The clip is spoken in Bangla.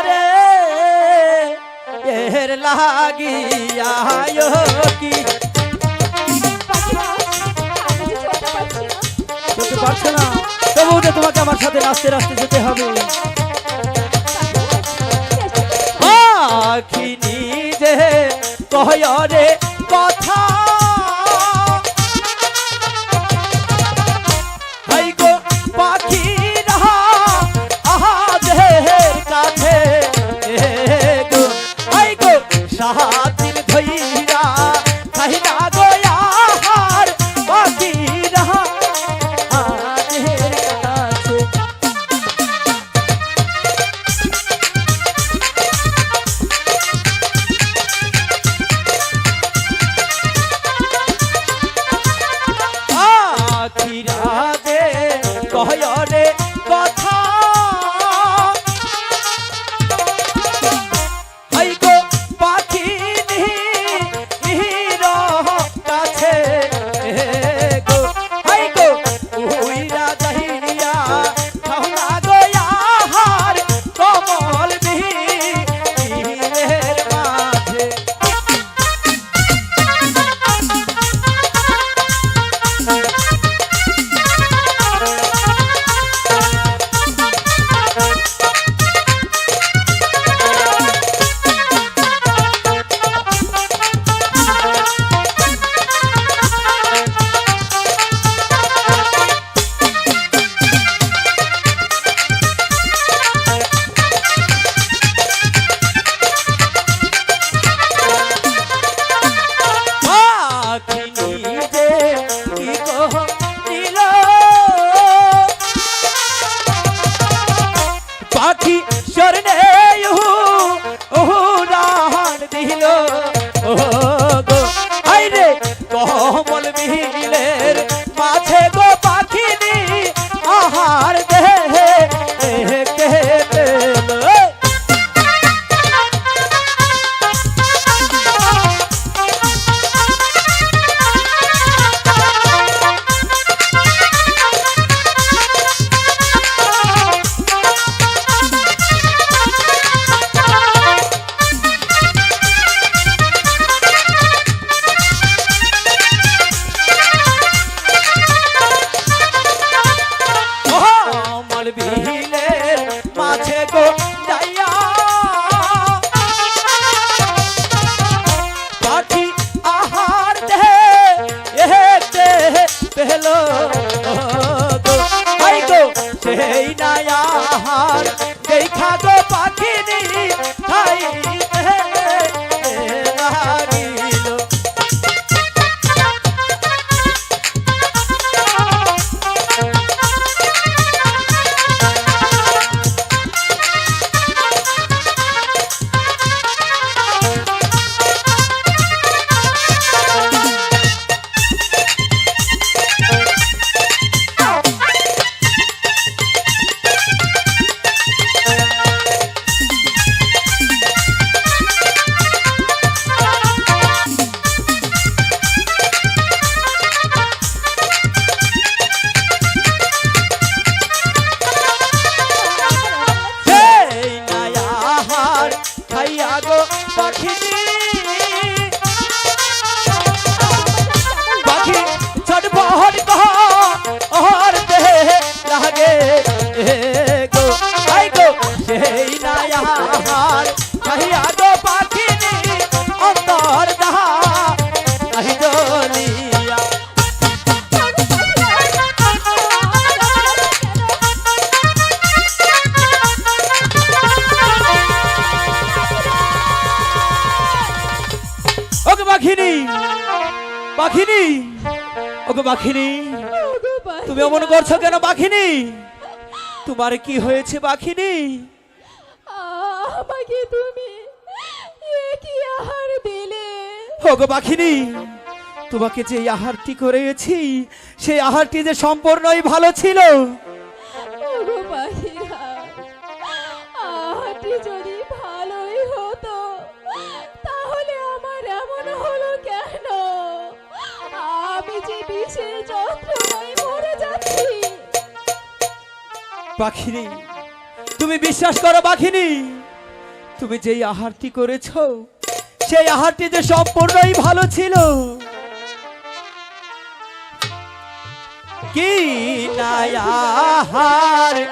রে এর লাগিয়া কি চলতে পারছো না, তবু তো তোমাকে আমার সাথে নাচতে নাচতে যেতে হবে। পাখি নিজে কয় রে কথা, হাই গো পাখি রাহা আহাদের কাছে গো, হাই গো সাহাদিন ধইরা খাই না গো আহার পাখি রাহা আহাদের কাছে। কয়রে কথা, হাই গো পাখি নিহির কাছে গো, হাই গো উইরা যাইয়া খাও না গো আহার কমল বিহিরের মাঝে। পাখি শরণে রান দিল গো, আইরে কমল বিহিলের মাঝে গো পাখিনি আহার দেহে বিহিলের মাঝে গো যাইয়া পাখি আহার দেহে পেল গো, হাই গো সেই নাই আহার দেখা গো পাখিনি খাইতে লাগিল। খাইয়া গো পাখিনি পাখি ছটফট কর দেহে লাগে গো, হাই গো সেই নাই আহার খাইয়া গো পাখিনি অন্তর দাহা নাহি জ্বলিয়া। পাখিনি পাখিনি ওগো পাখিনি, তুমি এমন করছো কেন পাখিনি? তোমার কি হয়েছে পাখিনি? আমাকে তুমি কি আহার দিলে? ওগো পাখিনি, তোমাকে যে আহারটি করেছি সেই আহারটি যে সম্পূর্ণই ভালো ছিল। ওগো পাখিরা, আহারটি যদি ভালোই হতো তাহলে আমার এমন হলো কেন? আমি যে বিষে যন্ত্রণায় মরে যাচ্ছি। পাখিনি, তুমি বিশ্বাস করো পাখিনি, তুমি যেই আহারটি করেছো সেই আহারটি যে সম্পূর্ণই ভালো ছিল। কি না আহার